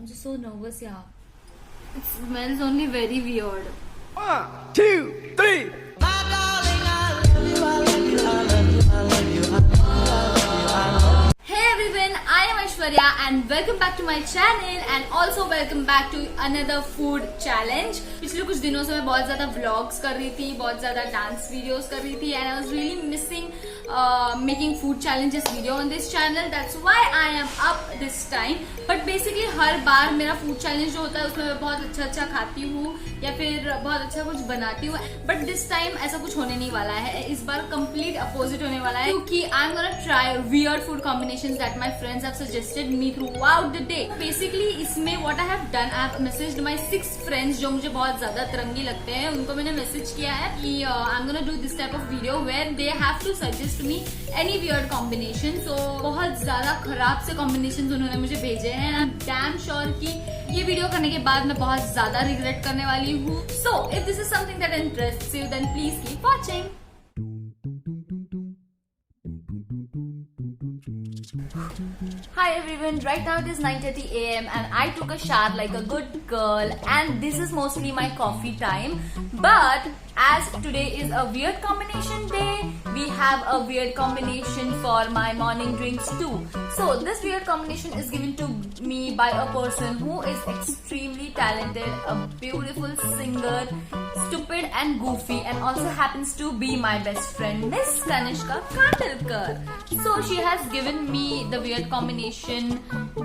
just so nervous, yeah. It smells only very weird. 1, 2, 3. Hey everyone, I am Aishwarya and welcome back to my channel and also welcome back to another food challenge. पिछले कुछ दिनों से मैं बहुत ज्यादा vlogs कर रही थी, बहुत ज्यादा dance videos कर रही थी and I was really missing making food challenges video on this channel. That's why I am up this time. But basically हर बार मेरा food challenge जो होता है उसमें मैं बहुत अच्छा खाती हूँ या फिर बहुत अच्छा कुछ बनाती हूँ. But this time ऐसा कुछ होने नहीं वाला है. इस बार complete opposite होने वाला है क्योंकि I'm gonna try weird food combinations that my friends have suggested me throughout the day. Basically इसमें what I have done, I have messaged my 6 friends जो मुझे बहुत ज्यादा तरंगी लगते हैं. उनको मैंने मैसेज किया है कि I'm gonna do this type of video where they have to suggest me any weird combination. So बहुत ज्यादा खराब से combinations उन्होंने मुझे भेजे हैं. I'm damn sure कि ये वीडियो करने के बाद मैं बहुत ज्यादा रिग्रेट करने वाली हूँ. So if this is something that interests you, then please keep watching. Hi everyone, right now it is 9:30 AM and I took a shower like a good girl and this is mostly my coffee time. But as today is a weird combination day, we have a weird combination for my morning drinks too. So this weird combination is given to me by a person who is extremely talented, a beautiful singer, stupid and goofy, and also happens to be my best friend, Miss Kanishka Kandilkar. So she has given me the weird combination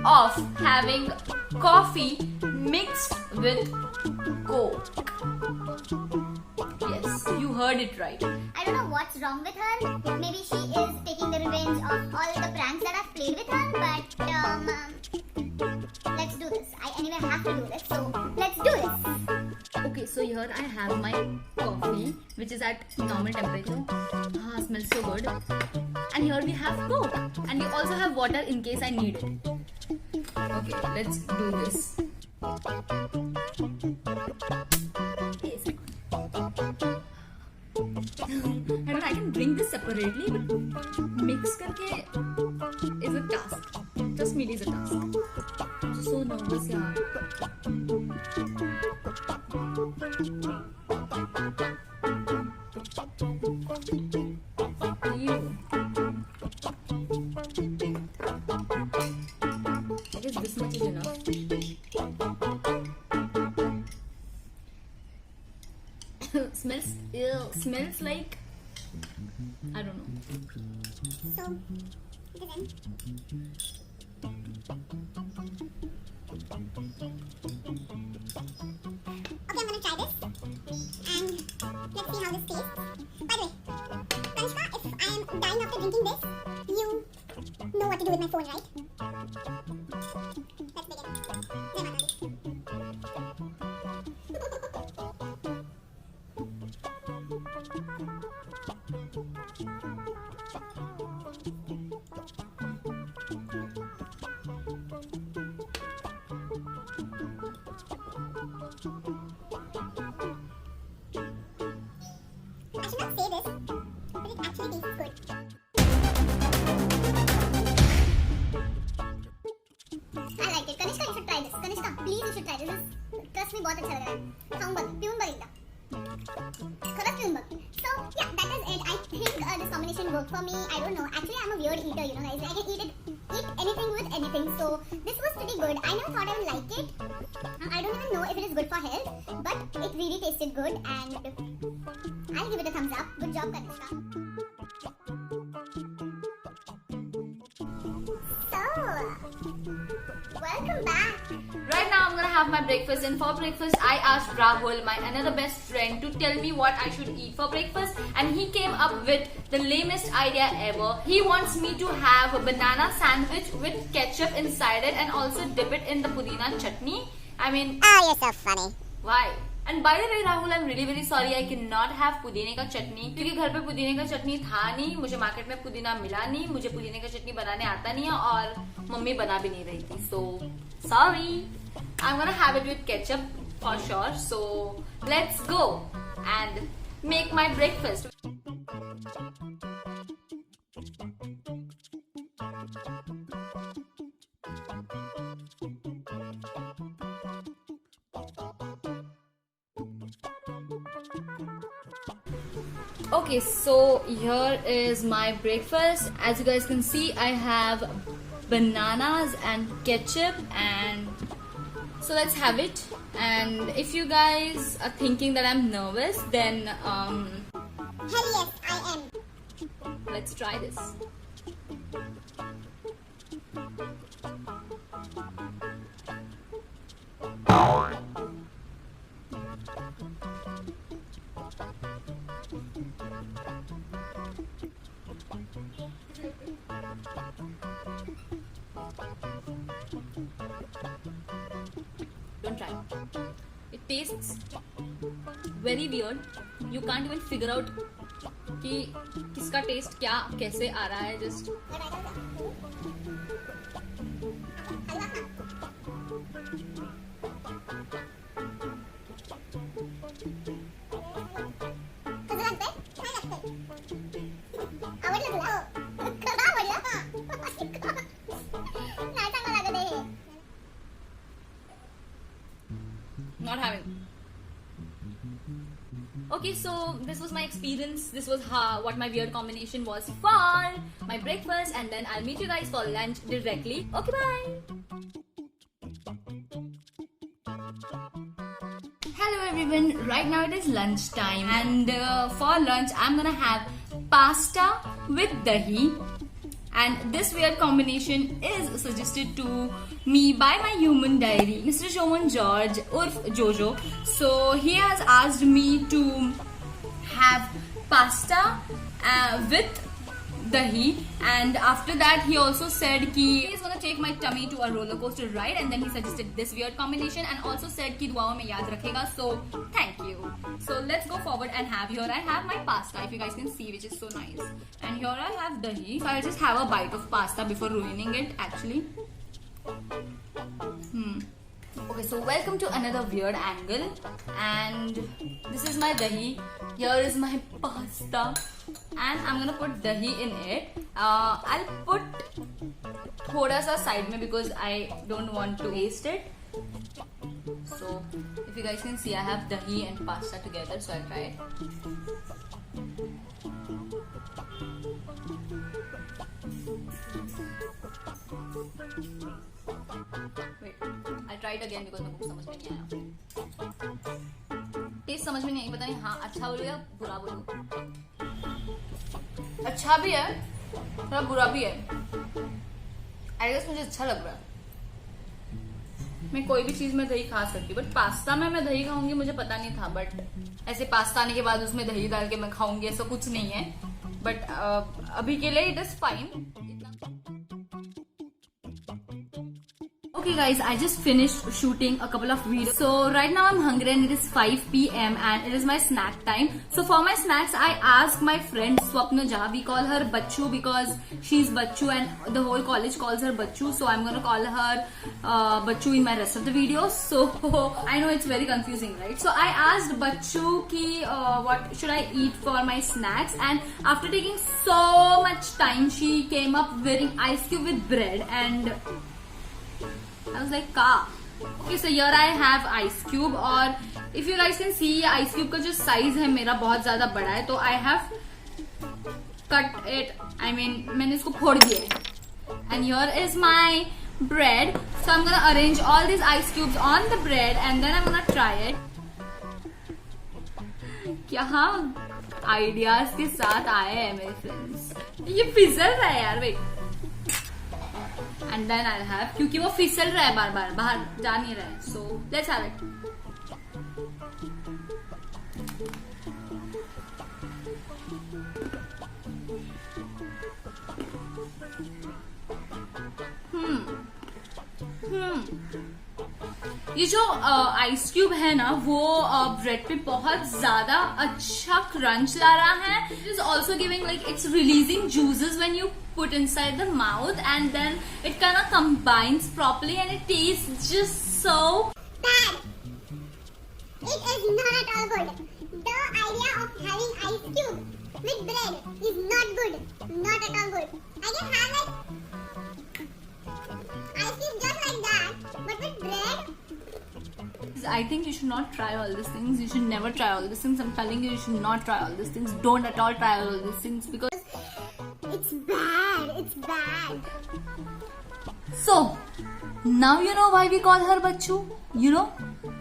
of having coffee mixed with Coke. Yes, you heard it right. I don't know what's wrong with her. Maybe she is taking the revenge of all the pranks that I've played with her. But let's do this. I anyway have to do this. So let's do this. Okay, so here I have my coffee, which is at normal temperature. Smells so good. And here we have Coke. And we also have water in case I need it. Okay, let's do this. Yes. I can drink this separately, but mix करके is a task. Trust me, it is a task. I'm just so nervous, yeah. Ew. I guess this much is enough. Smells like I don't know. So it is in. Okay, I'm gonna try this and let's see how this tastes. By the way, Kanishka, if I am dying after drinking this, you know what to do with my phone, right? Let's begin. Jai Mata Di. I should not say this, but it actually tastes good. I like it. Kanishka, you should try this. Kanishka, please you should try this. Trust me, बहुत अच्छा लग रहा है. खाऊंगा, पीऊंगा एकदा. खरंच पीऊंगा. So yeah, that is it. I think this combination worked for me. I don't know. Actually, I'm a weird eater, you know, guys. I can eat anything with anything. So this was pretty good. I never thought I would like it. I don't even know if it is good for health, but it really tasted good, and I'll give it a thumbs up. Good job, Kanishka. So, welcome back. Right now I'm gonna have my breakfast, and for breakfast I asked Rahul, my another best friend, to tell me what I should eat for breakfast, and he came up with the lamest idea ever. He wants me to have a banana sandwich with ketchup inside it and also dip it in the pudina chutney. I mean, Oh, you're so funny. why? And by the way Rahul, I'm really very sorry I cannot have पुदीने का चटनी क्योंकि घर पे पुदीने का चटनी था नहीं, मुझे मार्केट में पुदीना मिला नहीं, मुझे पुदीने का चटनी बनाने आता नहीं है और मम्मी बना भी नहीं रही थी. So sorry. I'm gonna have it with ketchup for sure. So let's go and make my breakfast. Okay, so here is my breakfast. As you guys can see, I have bananas and ketchup, and so let's have it. And if you guys are thinking that I'm nervous, then Hell yes, I am. let's try this. Don't try. It tastes very weird. You can't even figure out कि किसका test क्या कैसे आ रहा है. Just not having. Okay, so this was my experience. This was what my weird combination was for my breakfast, and then I'll meet you guys for lunch directly. Okay, bye. Hello everyone. Right now it is lunchtime, and for lunch I'm gonna have pasta with dahi. And this weird combination is suggested to me by my human diary, Mr. Shomon George urf Jojo. So he has asked me to have pasta with dahi, and after that he also said कि he is gonna take my tummy to a roller coaster ride, and then he suggested this weird combination and also said कि दुआओं में याद रखेगा. So thank you. So let's go forward and have. Here I have my pasta, if you guys can see, which is so nice, and here I have dahi. So I'll just have a bite of pasta before ruining it actually. Okay, so welcome to another weird angle, and this is my dahi. Here is my pasta, and I'm gonna put dahi in it. I'll put thoda sa side mein because I don't want to waste it. So if you guys can see, I have dahi and pasta together, so I'll try it. Wait, I'll try it again because मेरे को समझ में नहीं आया. Test समझ में नहीं आई, पता नहीं हाँ अच्छा बोलूं या बुरा बोलूं. अच्छा भी है, थोड़ा बुरा भी है. आई गेस मुझे अच्छा लग रहा है. मैं कोई भी चीज में दही खा सकती, बट पास्ता में मैं दही खाऊंगी मुझे पता नहीं था. बट ऐसे पास्ता आने के बाद उसमें दही डाल के मैं खाऊंगी ऐसा कुछ नहीं है. बट अभी के लिए it is fine. Okay guys, I just finished shooting a couple of videos. So right now I'm hungry and it is 5 PM and it is my snack time. So for my snacks I asked my friend Swapna Jha. We call her Bachchu because she's Bachchu and the whole college calls her Bachchu. So I'm gonna call her Bachchu in my rest of the videos. So I know it's very confusing, right? So I asked Bachchu ki what should I eat for my snacks, and after taking so much time she came up wearing ice cube with bread, and I was like, "Ka." Okay, so here I have ice cube, और if you guys can see, ice cube का जो size है मेरा बहुत ज़्यादा बड़ा है, तो I have cut it. I mean, मैंने इसको फोड़ दिया है. And here is my bread. So I'm gonna arrange all these ice cubes on the bread, and then I'm gonna try it. क्या ideas के साथ आए हैं मेरे friends. ये फिसल रहा है यार, wait. And then I'll have, क्योंकि वो फिसल रहा है बार बार, बाहर जा नहीं रहा है. So let's have it. ये जो आइस क्यूब है ना, वो ब्रेड पे बहुत ज्यादा अच्छा क्रंच ला रहा है. It is also giving like it's releasing juices when you put inside the mouth, and then it kind of combines properly and it tastes just so bad. It is not at all good. The idea of having ice cube with bread is not good. Not at all good. I can have like ice cube just like that, but with bread. I think you should not try all these things. You should never try all these things. I'm telling you, you should not try all these things. Don't at all try all these things because It's bad. It's bad. So, now you know why we call her Bachchu. You know,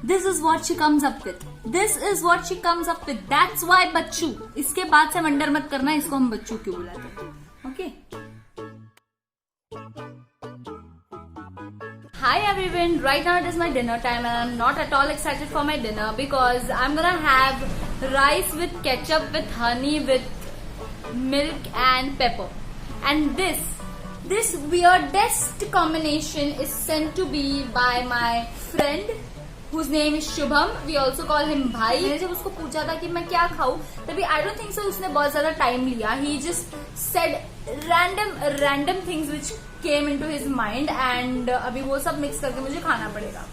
this is what she comes up with. This is what she comes up with. That's why Bachchu. इसके बाद से wonder मत करना इसको हम बच्चू क्यों बुलाते हैं. Okay. Hi everyone, right now it is my dinner time and I'm not at all excited for my dinner because I'm gonna have rice with ketchup, with honey, with milk and pepper. And this weirdest combination is sent to me by my friend whose name is Shubham. We also call him भाई. मैंने जब उसको पूछा था कि मैं क्या खाऊं तभी I don't think so उसने बहुत ज़्यादा time लिया. He just said random things which came into his mind and अभी वो सब mix करके मुझे खाना पड़ेगा.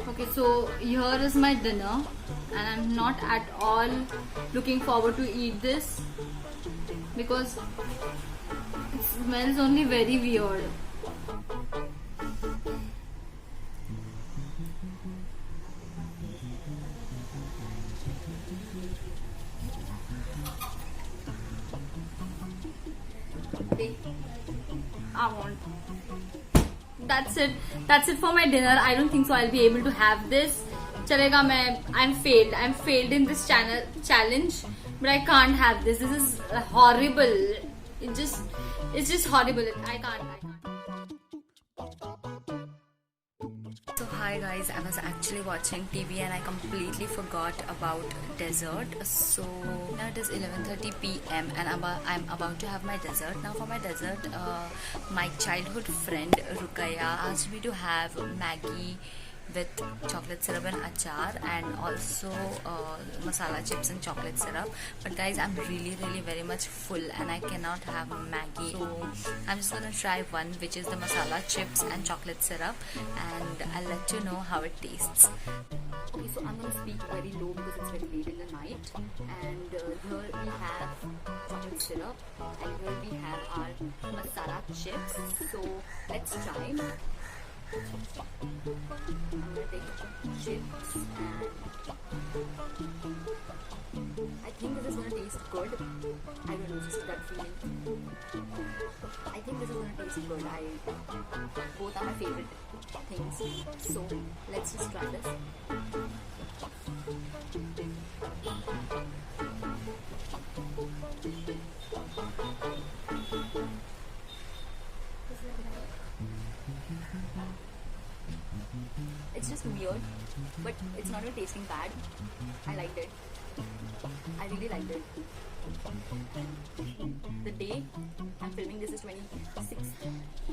Okay, so here is my dinner and I'm not at all looking forward to eat this because it smells only very weird. I want. That's it for my dinner. I don't think so I'll be able to have this. Chalega, I'm failed in this challenge, but I can't have this. This is horrible. It's just horrible. I can't. So hi guys, I was actually watching TV and I completely forgot about dessert. So now it is 11:30 p.m. and I'm about to have my dessert. Now for my dessert, my childhood friend Rukaya asked me to have Maggi with chocolate syrup and achar and also masala chips and chocolate syrup. But guys, I'm really very much full and I cannot have Maggi. So I'm just gonna try one, which is the masala chips and chocolate syrup, and I'll let you know how it tastes. Okay, so I'm gonna speak very low because it's very late in the night. And here we have chocolate syrup and here we have our masala chips. So let's try. I'm gonna take chips and I think this is gonna taste good. I don't know, just that feeling. I think this is gonna taste good. Both are my favorite things. So let's just try this. It's just weird, but it's not really tasting bad. I liked it. I really liked it. The day I'm filming this is 26th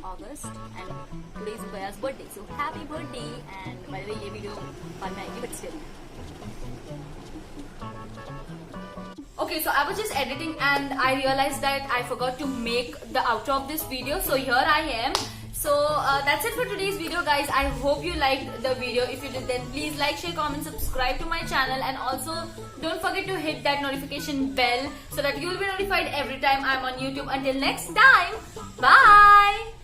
August and today is Rukaya's birthday. So happy birthday! And by the way, ये video बाद में आएगी, but still. Okay, so I was just editing and I realized that I forgot to make the outro of this video. So here I am. So that's it for today's video, guys. I hope you liked the video. If you did, then please like, share, comment, subscribe to my channel, and also don't forget to hit that notification bell so that you will be notified every time I'm on YouTube. Until next time, bye.